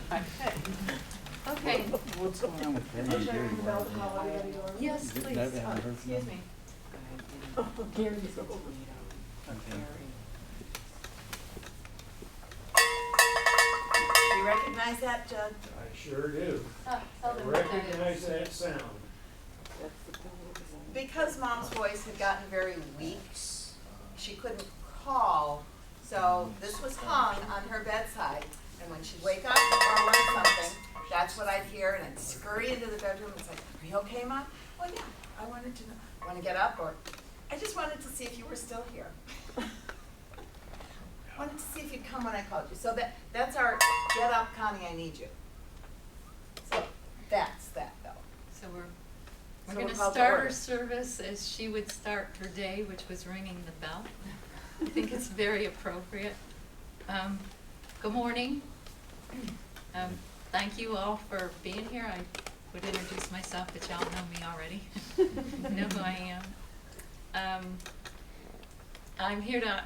Okay. What's going on with Penny and Gary? Yes, please. Never haven't heard from Excuse them. me. Gary's over. Okay. You recognize that, Judd? I sure do. Tell I them what that recognize is. that sound. Because Mom's voice had gotten very weak, she couldn't call, so this was hung on her bedside. And when she'd wake up or learn something, that's what I'd hear, and I'd scurry into the bedroom and say, "Are you okay, Mom?" "Well, yeah, I wanted to know. Want to get up?" Or, "I just wanted to see if you were still here." Wanted to see if you'd come when I called you. So that's our "Get up, Connie, I need you." So that's that, though. So we're So gonna we're called to start order. our service as she would start her day, which was ringing the bell. I think it's very appropriate. Good morning. Thank you all for being here. I would introduce myself, but y'all know me already. You know who I am. I'm here to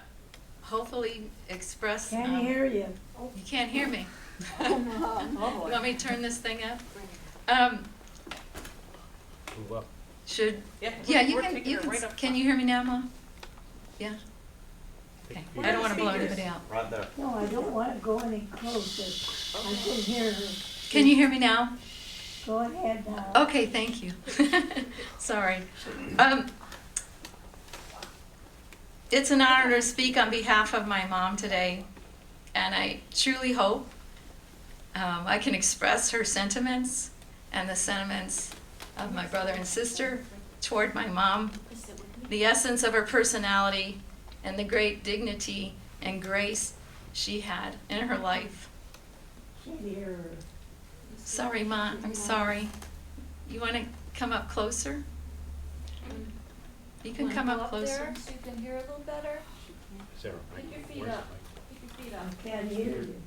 hopefully express. Can't hear you. You can't hear me. Oh, You boy. want me to turn this thing up? Move up. Should, Yeah, yeah, we're taking you it can, right up can you hear me now, Mom? Yeah? Okay, Take I don't wanna the blow speakers. anybody out. Right there. No, I don't want to go any closer. I can hear her. Can you hear me now? Go ahead now. Okay, thank you. Sorry. It's an honor to speak on behalf of my mom today, and I truly hope I can express her sentiments and the sentiments of my brother and sister toward my mom, the essence of her personality, and the great dignity and grace she had in her life. Can't hear her. Sorry, Ma, I'm sorry. You want to come up closer? You can Wanna come go up closer. there so you can hear a little better? Is there a Put mic? your feet Where's the up. mic? Keep your feet up. I can't hear you.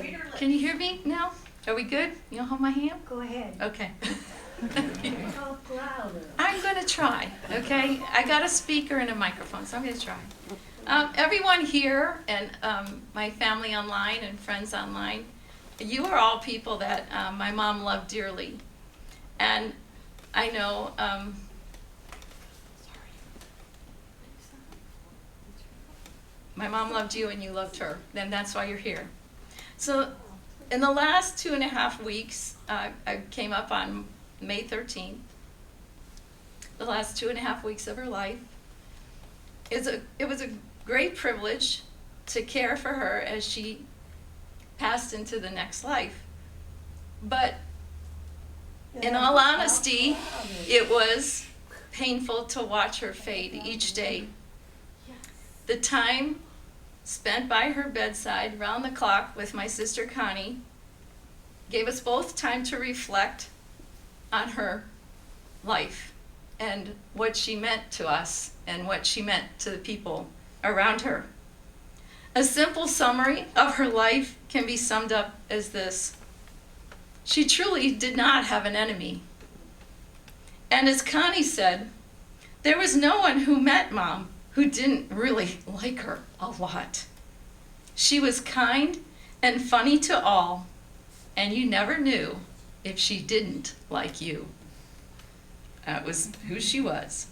Read her lips. Can you hear me now? Are we good? You'll hold my hand? Go ahead. Okay. Talk louder. I'm going to try, okay? I got a speaker and a microphone, so I'm going to try. Everyone here and my family online and friends online, you are all people that my mom loved dearly. And I know, my mom loved you and you loved her, and that's why you're here. So in the last 2.5 weeks, I came up on May 13th, the last 2.5 weeks of her life. It was a great privilege to care for her as she passed into the next life. But in all honesty, it was painful to watch her fade each day. The time spent by her bedside round the clock with my sister Connie gave us both time to reflect on her life and what she meant to us and what she meant to the people around her. A simple summary of her life can be summed up as this: she truly did not have an enemy. And as Connie said, there was no one who met Mom who didn't really like her a lot. She was kind and funny to all, and you never knew if she didn't like you. That was who she was.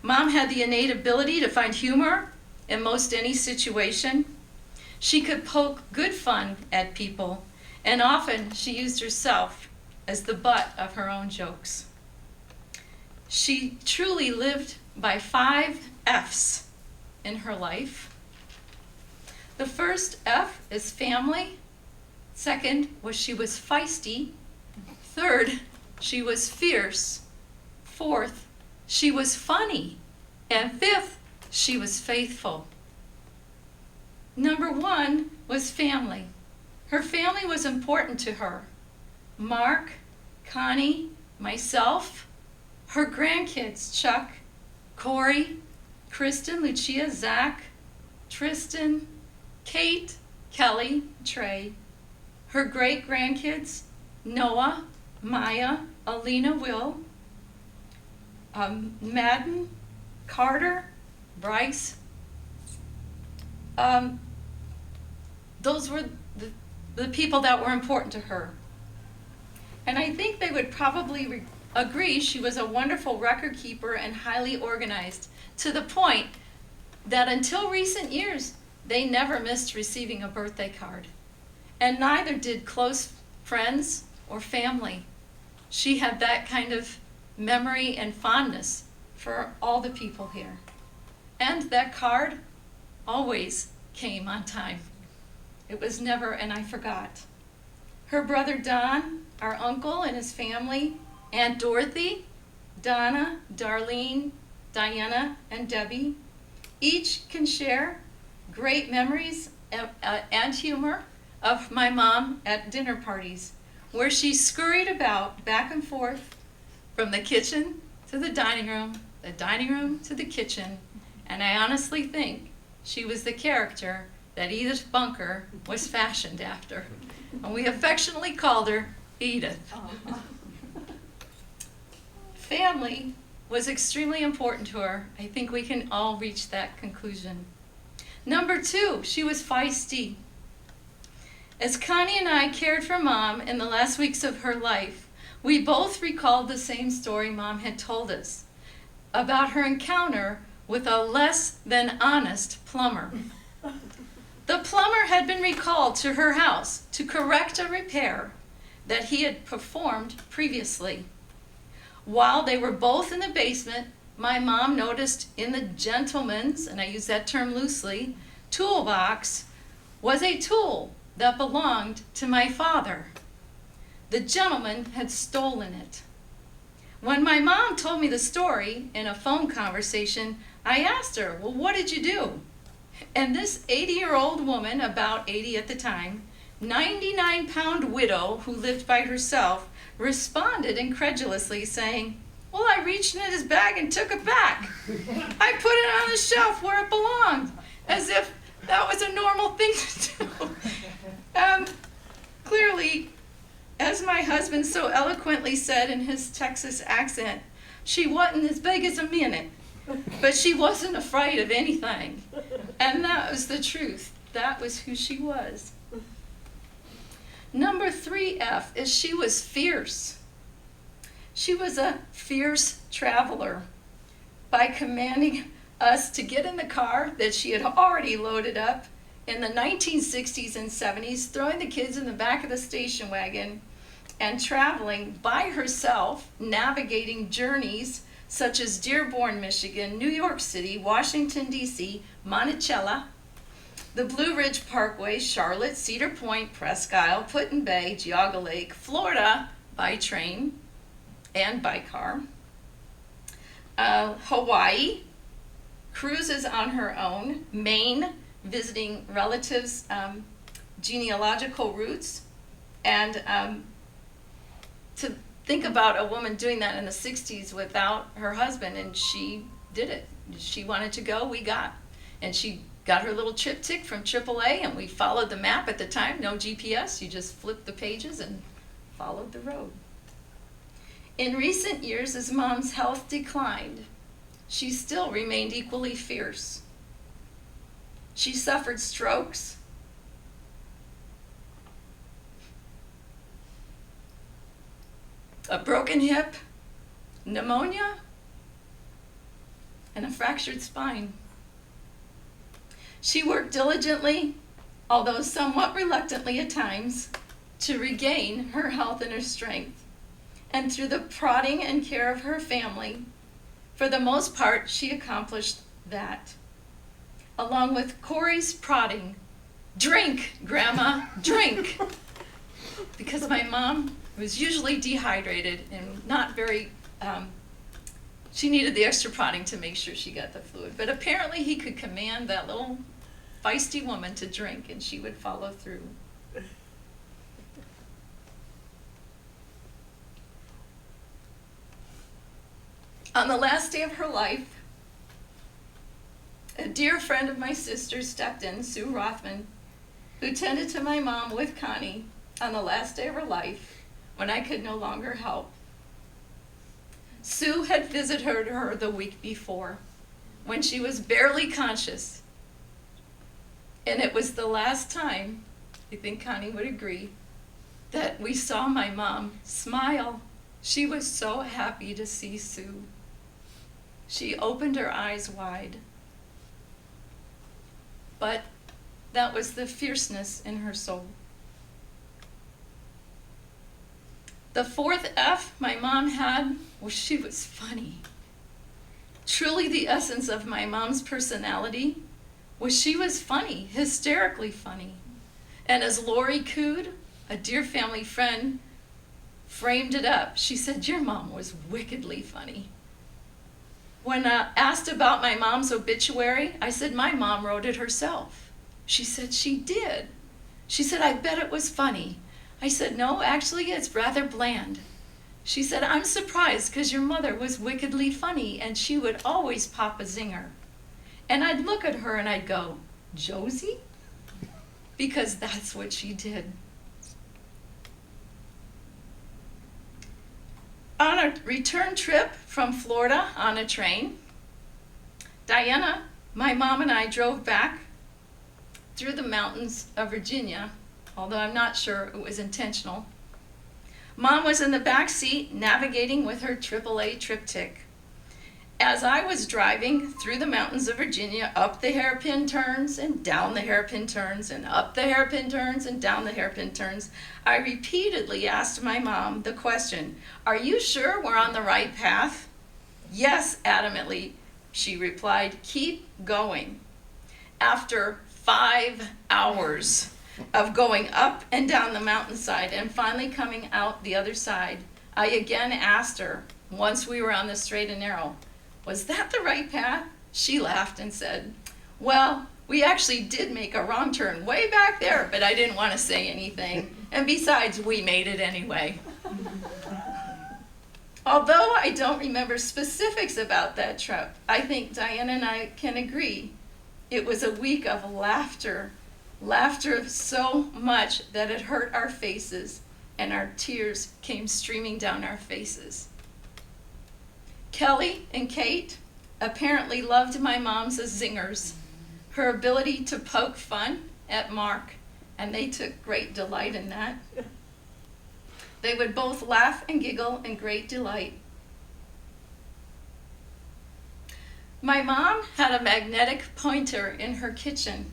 Mom had the innate ability to find humor in most any situation. She could poke good fun at people, and often she used herself as the butt of her own jokes. She truly lived by 5 F's in her life. The first F is family. Second was she was feisty. Third, she was fierce. Fourth, she was funny. And fifth, she was faithful. Number 1 was family. Her family was important to her. Mark, Connie, myself, her grandkids, Chuck, Corey, Kristen, Lucia, Zach, Tristan, Kate, Kelly, Trey, her great-grandkids, Noah, Maya, Alina, Will, Madden, Carter, Bryce. Those were the people that were important to her. And I think they would probably agree she was a wonderful record keeper and highly organized, to the point that until recent years, they never missed receiving a birthday card. And neither did close friends or family. She had that kind of memory and fondness for all the people here. And that card always came on time. It was never an I forgot. Her brother Don, our uncle and his family, Aunt Dorothy, Donna, Darlene, Diana, and Debbie, each can share great memories and humor of my mom at dinner parties, where she scurried about back and forth from the kitchen to the dining room to the kitchen, and I honestly think she was the character that Edith Bunker was fashioned after, and we affectionately called her Edith. Family was extremely important to her. I think we can all reach that conclusion. Number 2, she was feisty. As Connie and I cared for Mom in the last weeks of her life, we both recalled the same story Mom had told us about her encounter with a less than honest plumber. The plumber had been recalled to her house to correct a repair that he had performed previously. While they were both in the basement, my mom noticed in the gentleman's, and I use that term loosely, toolbox was a tool that belonged to my father. The gentleman had stolen it. When my mom told me the story in a phone conversation, I asked her, well, what did you do? And this 80-year-old woman, about 80 at the time, 99-pound widow who lived by herself, responded incredulously saying, well, I reached in his bag and took it back. I put it on the shelf where it belonged, as if that was a normal thing to do. Clearly, as my husband so eloquently said in his Texas accent, she wasn't as big as a minute, but she wasn't afraid of anything. And that was the truth. That was who she was. Number 3F is she was fierce. She was a fierce traveler. By commanding us to get in the car that she had already loaded up in the 1960s and 70s, throwing the kids in the back of the station wagon, and traveling by herself, navigating journeys such as Dearborn, Michigan, New York City, Washington, D.C., Monticello, the Blue Ridge Parkway, Charlotte, Cedar Point, Presque Isle, Put-in Bay, Geauga Lake, Florida by train and by car, Hawaii, cruises on her own, Maine, visiting relatives' genealogical roots, and to think about a woman doing that in the 60s without her husband, and she did it. She wanted to go, we got. And she got her little triptych from AAA, and we followed the map at the time, no GPS, you just flipped the pages and followed the road. In recent years, as Mom's health declined, she still remained equally fierce. She suffered strokes, a broken hip, pneumonia, and a fractured spine. She worked diligently, although somewhat reluctantly at times, to regain her health and her strength. And through the prodding and care of her family, for the most part, she accomplished that. Along with Corey's prodding, drink, Grandma, drink. Because my mom was usually dehydrated and not very, she needed the extra prodding to make sure she got the fluid. But apparently he could command that little feisty woman to drink, and she would follow through. On the last day of her life, a dear friend of my sister stepped in, Sue Rothman, who tended to my mom with Connie on the last day of her life when I could no longer help. Sue had visited her the week before when she was barely conscious, and it was the last time I think Connie would agree, that we saw my mom smile. She was so happy to see Sue. She opened her eyes wide. But that was the fierceness in her soul. The fourth F my mom had was she was funny. Truly the essence of my mom's personality was she was funny, hysterically funny. And as Lori Cood, a dear family friend, framed it up, she said, "Your mom was wickedly funny." When asked about my mom's obituary, I said, "My mom wrote it herself." She said, "She did." She said, "I bet it was funny." I said, "No, actually it's rather bland." She said, "I'm surprised because your mother was wickedly funny and she would always pop a zinger." And I'd look at her and I'd go, "Josie?" Because that's what she did. On a return trip from Florida on a train, Diana, my mom, and I drove back through the mountains of Virginia, although I'm not sure it was intentional. Mom was in the back seat navigating with her AAA triptych. As I was driving through the mountains of Virginia, up the hairpin turns and down the hairpin turns and up the hairpin turns and down the hairpin turns, I repeatedly asked my mom the question, "Are you sure we're on the right path?" "Yes," adamantly, she replied, "Keep going." After 5 hours of going up and down the mountainside and finally coming out the other side, I again asked her, once we were on the straight and narrow, "Was that the right path?" She laughed and said, "Well, we actually did make a wrong turn way back there, but I didn't want to say anything. And besides, we made it anyway." Although I don't remember specifics about that trip, I think Diana and I can agree it was a week of laughter so much that it hurt our faces and our tears came streaming down our faces. Kelly and Kate apparently loved my mom's zingers, her ability to poke fun at Mark, and they took great delight in that. They would both laugh and giggle in great delight. My mom had a magnetic pointer in her kitchen.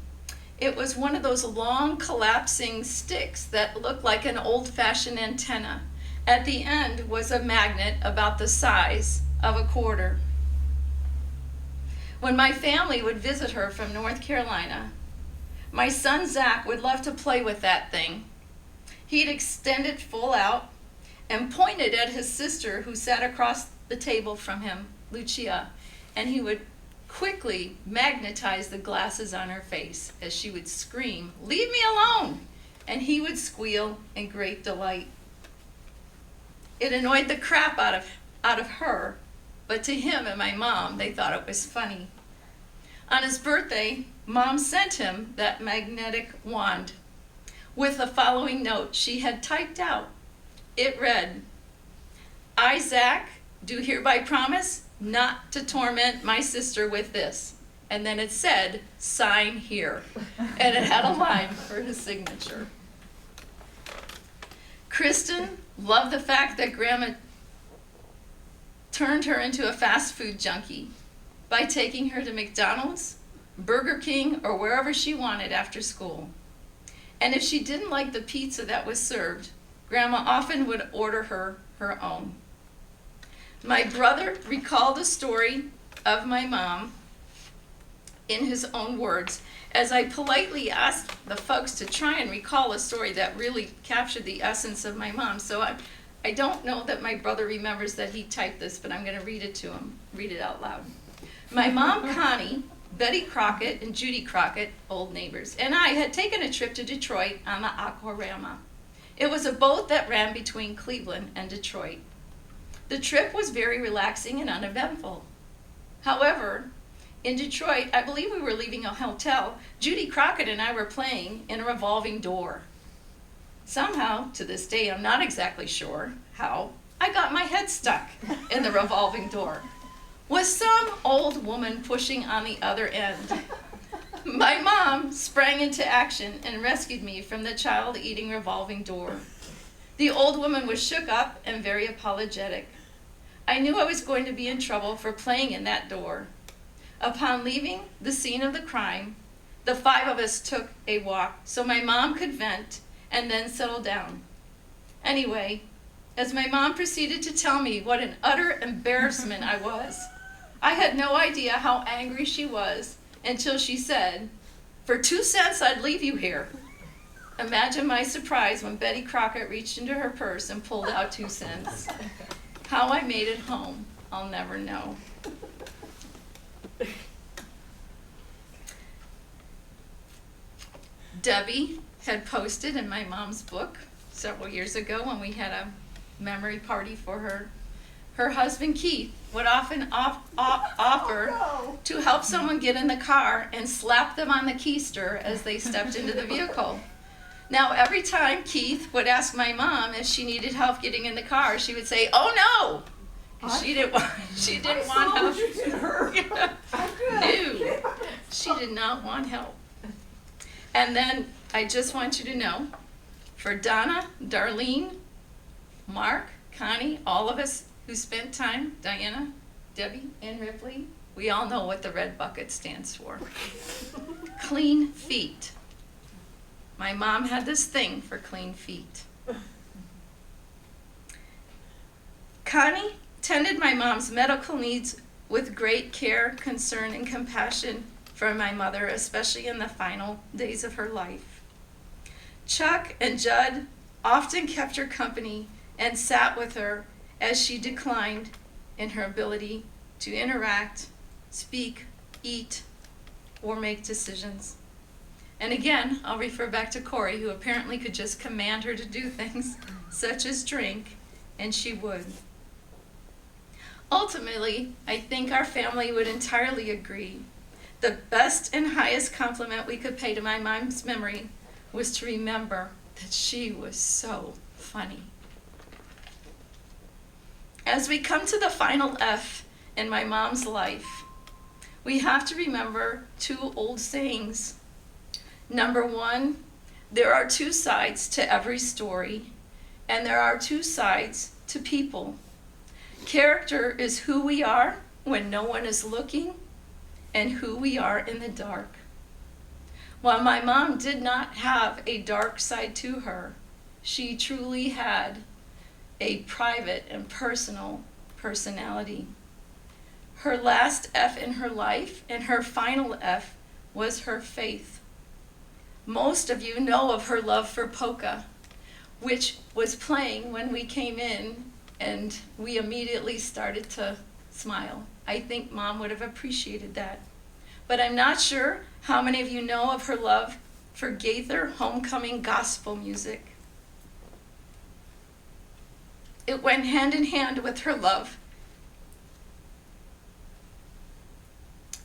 It was one of those long collapsing sticks that looked like an old-fashioned antenna. At the end was a magnet about the size of a quarter. When my family would visit her from North Carolina, my son Zach would love to play with that thing. He'd extend it full out and point it at his sister who sat across the table from him, Lucia, and he would quickly magnetize the glasses on her face as she would scream, "Leave me alone!" and he would squeal in great delight. It annoyed the crap out of her, but to him and my mom, they thought it was funny. On his birthday, Mom sent him that magnetic wand with the following note she had typed out. It read, "I, Zach, do hereby promise not to torment my sister with this." And then it said, "Sign here." And it had a line for his signature. Kristen loved the fact that Grandma turned her into a fast food junkie by taking her to McDonald's, Burger King, or wherever she wanted after school. And if she didn't like the pizza that was served, Grandma often would order her own. My brother recalled a story of my mom in his own words, as I politely asked the folks to try and recall a story that really captured the essence of my mom. So I don't know that my brother remembers that he typed this, but I'm going to read it to him, read it out loud. My mom, Connie, Betty Crockett, and Judy Crockett, old neighbors, and I had taken a trip to Detroit on the Aquarama. It was a boat that ran between Cleveland and Detroit. The trip was very relaxing and uneventful. However, in Detroit, I believe we were leaving a hotel, Judy Crockett and I were playing in a revolving door. Somehow, to this day, I'm not exactly sure how, I got my head stuck in the revolving door, with some old woman pushing on the other end. My mom sprang into action and rescued me from the child-eating revolving door. The old woman was shook up and very apologetic. I knew I was going to be in trouble for playing in that door. Upon leaving the scene of the crime, the 5 of us took a walk so my mom could vent and then settle down. Anyway, as my mom proceeded to tell me what an utter embarrassment I was, I had no idea how angry she was until she said, "For 2 cents, I'd leave you here." Imagine my surprise when Betty Crockett reached into her purse and pulled out 2 cents. How I made it home, I'll never know. Debbie had posted in my mom's book several years ago when we had a memory party for her. Her husband Keith would often offer to help someone get in the car and slap them on the keister as they stepped into the vehicle. Now, every time Keith would ask my mom if she needed help getting in the car, she would say, "Oh no!" She didn't want help. No, she did not want help. And then I just want you to know, for Donna, Darlene, Mark, Connie, all of us who spent time, Diana, Debbie, and Ripley, we all know what the red bucket stands for. Clean feet. My mom had this thing for clean feet. Connie tended my mom's medical needs with great care, concern, and compassion for my mother, especially in the final days of her life. Chuck and Judd often kept her company and sat with her as she declined in her ability to interact, speak, eat, or make decisions. And again, I'll refer back to Corey, who apparently could just command her to do things such as drink, and she would. Ultimately, I think our family would entirely agree. The best and highest compliment we could pay to my mom's memory was to remember that she was so funny. As we come to the final F in my mom's life, we have to remember 2 old sayings. Number 1, there are 2 sides to every story, and there are 2 sides to people. Character is who we are when no one is looking, and who we are in the dark. While my mom did not have a dark side to her, she truly had a private and personal personality. Her last F in her life and her final F was her faith. Most of you know of her love for polka, which was playing when we came in, and we immediately started to smile. I think Mom would have appreciated that. But I'm not sure how many of you know of her love for Gaither homecoming gospel music. It went hand in hand with her love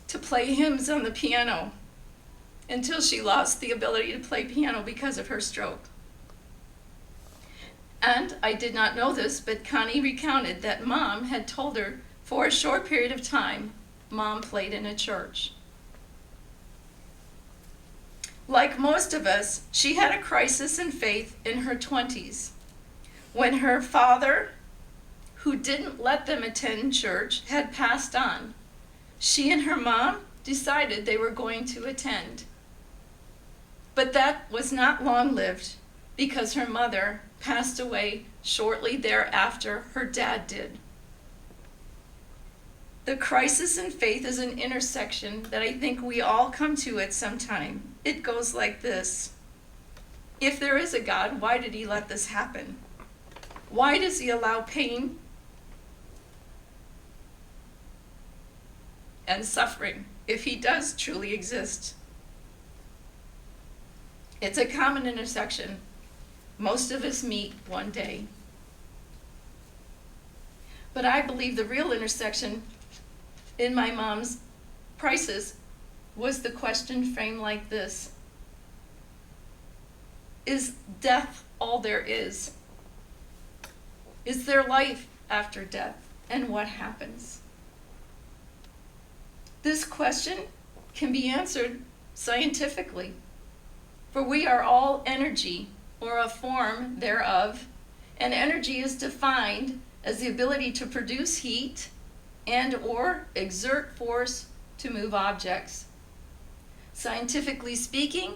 to play hymns on the piano until she lost the ability to play piano because of her stroke. And I did not know this, but Connie recounted that Mom had told her for a short period of time, Mom played in a church. Like most of us, she had a crisis in faith in her 20s when her father, who didn't let them attend church, had passed on. She and her mom decided they were going to attend. But that was not long-lived because her mother passed away shortly thereafter her dad did. The crisis in faith is an intersection that I think we all come to at some time. It goes like this. If there is a God, why did he let this happen? Why does he allow pain and suffering if he does truly exist? It's a common intersection. Most of us meet one day. But I believe the real intersection in my mom's crisis was the question framed like this. Is death all there is? Is there life after death? And what happens? This question can be answered scientifically. For we are all energy, or a form thereof, and energy is defined as the ability to produce heat and or exert force to move objects. Scientifically speaking,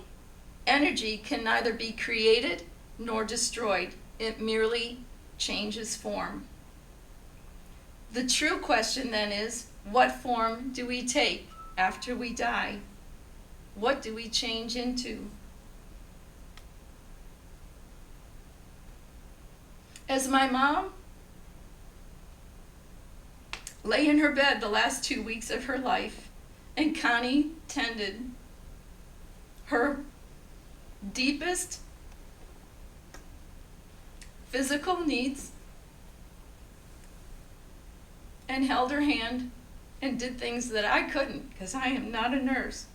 energy can neither be created nor destroyed. It merely changes form. The true question then is, what form do we take after we die? What do we change into? As my mom lay in her bed the last 2 weeks of her life, and Connie tended her deepest physical needs and held her hand and did things that I couldn't because I am not a nurse.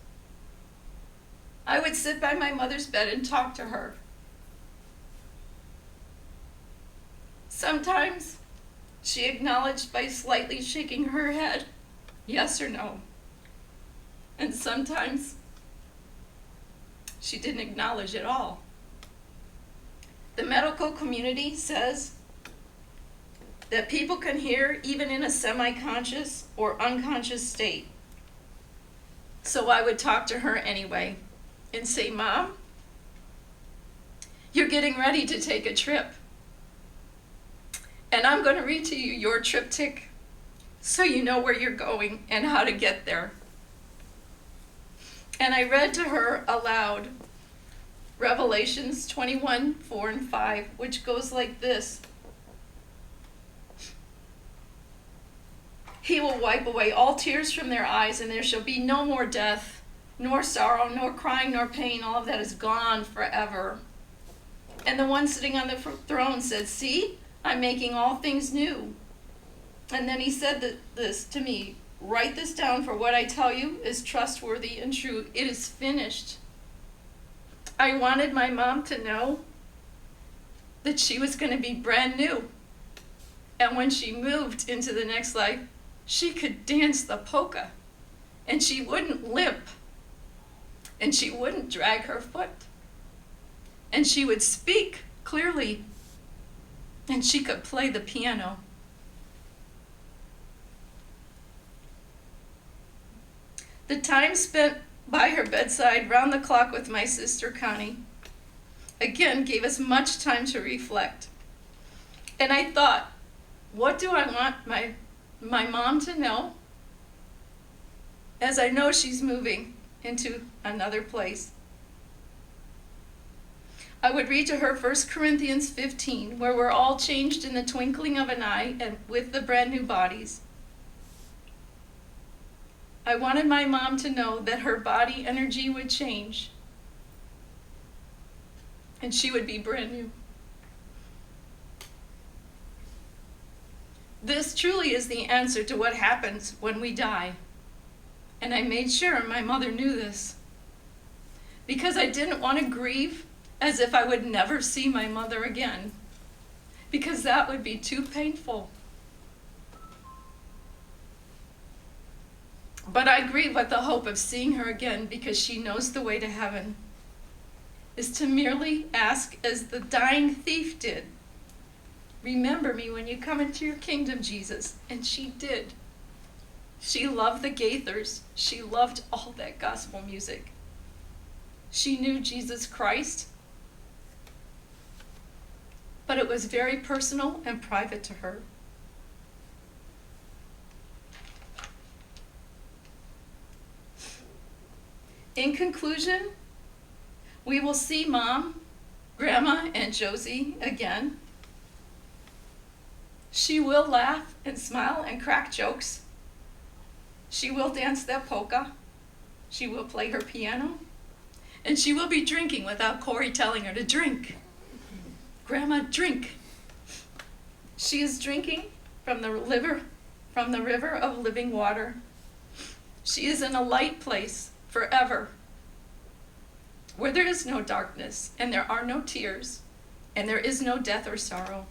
I would sit by my mother's bed and talk to her. Sometimes she acknowledged by slightly shaking her head, yes or no. And sometimes she didn't acknowledge at all. The medical community says that people can hear even in a semi-conscious or unconscious state. So I would talk to her anyway and say, Mom, you're getting ready to take a trip. And I'm going to read to you your triptych so you know where you're going and how to get there. And I read to her aloud Revelations 21, 4 and 5, which goes like this. He will wipe away all tears from their eyes, and there shall be no more death, nor sorrow, nor crying, nor pain. All of that is gone forever. And the one sitting on the throne said, see, I'm making all things new. And then he said this to me, write this down, for what I tell you is trustworthy and true. It is finished. I wanted my mom to know that she was going to be brand new. And when she moved into the next life, she could dance the polka. And she wouldn't limp. And she wouldn't drag her foot. And she would speak clearly. And she could play the piano. The time spent by her bedside round the clock with my sister Connie again gave us much time to reflect. And I thought, what do I want my mom to know as I know she's moving into another place? I would read to her 1 Corinthians 15, where we're all changed in the twinkling of an eye and with the brand new bodies. I wanted my mom to know that her body energy would change and she would be brand new. This truly is the answer to what happens when we die. And I made sure my mother knew this because I didn't want to grieve as if I would never see my mother again, because that would be too painful. But I grieve with the hope of seeing her again, because she knows the way to heaven is to merely ask as the dying thief did, remember me when you come into your kingdom, Jesus. And she did. She loved the Gaithers. She loved all that gospel music. She knew Jesus Christ, but it was very personal and private to her. In conclusion, we will see Mom, Grandma, and Josie again. She will laugh and smile and crack jokes. She will dance that polka. She will play her piano. And she will be drinking without Corey telling her to drink. Grandma, drink. She is drinking from the river of living water. She is in a light place forever, where there is no darkness, and there are no tears, and there is no death or sorrow.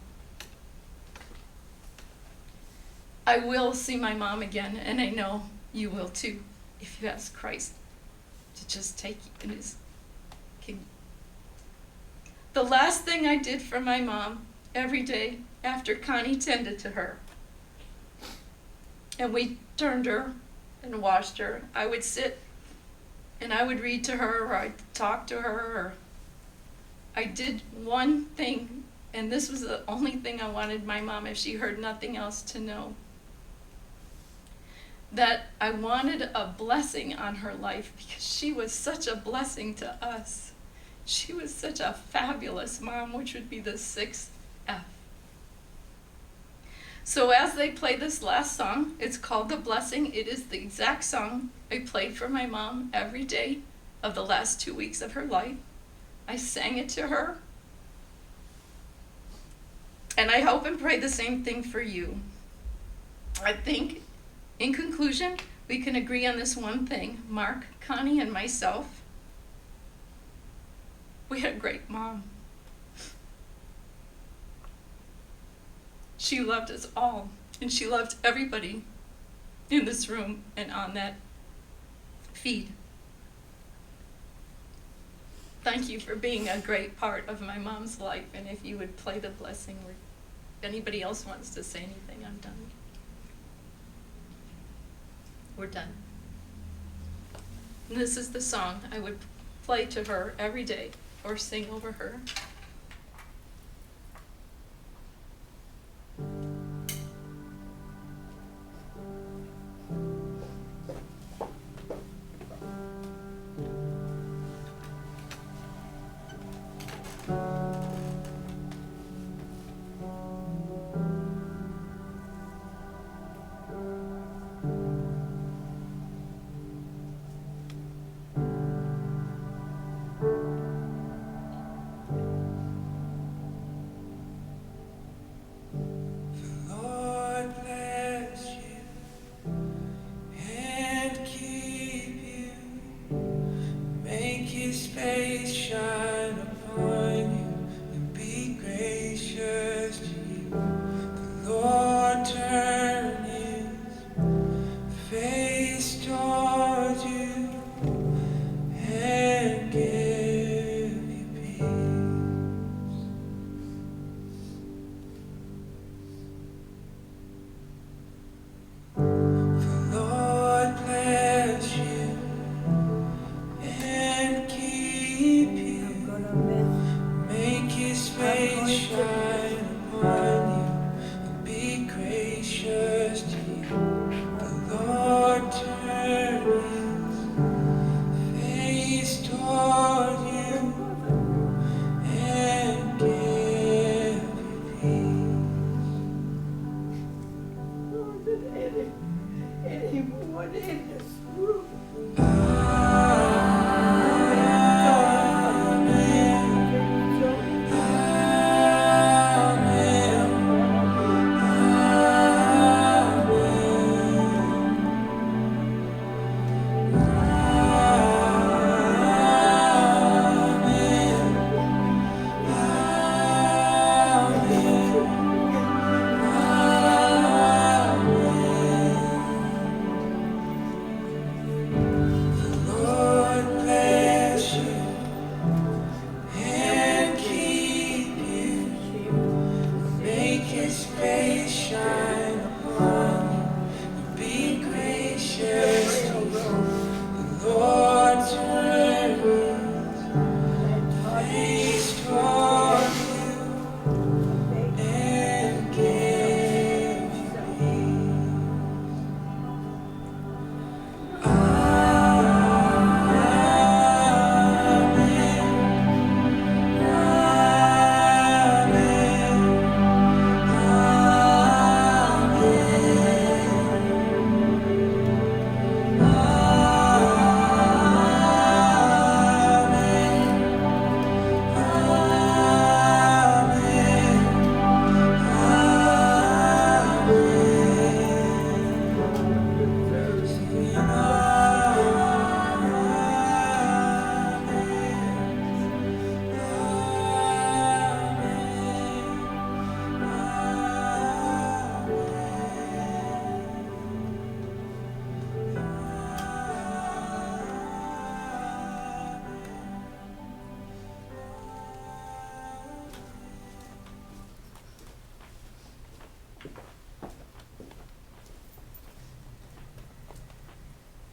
I will see my mom again, and I know you will too, if you ask Christ. to just take you in his kingdom. The last thing I did for my mom every day after Connie tended to her, and we turned her and washed her, I would sit and I would read to her, or I'd talk to her, or I did one thing, and this was the only thing I wanted my mom, if she heard nothing else, to know. That I wanted a blessing on her life, because she was such a blessing to us. She was such a fabulous mom, which would be the 6th F. So as they play this last song, it's called The Blessing. It is the exact song I played for my mom every day of the last 2 weeks of her life. I sang it to her. And I hope and pray the same thing for you. I think, in conclusion, we can agree on this one thing. Mark, Connie, and myself, we had a great mom. She loved us all, and she loved everybody in this room and on that feed. Thank you for being a great part of my mom's life, and if you would play the blessing, or if anybody else wants to say anything, I'm done. We're done. And this is the song I would play to her every day or sing over her. Anyone in this room.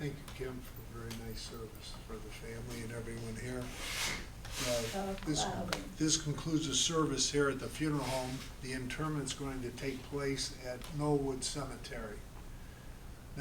Thank you, Kim, for very nice service for the family and everyone here. This concludes the service here at the funeral home. The interment's going to take place at Knollwood Cemetery.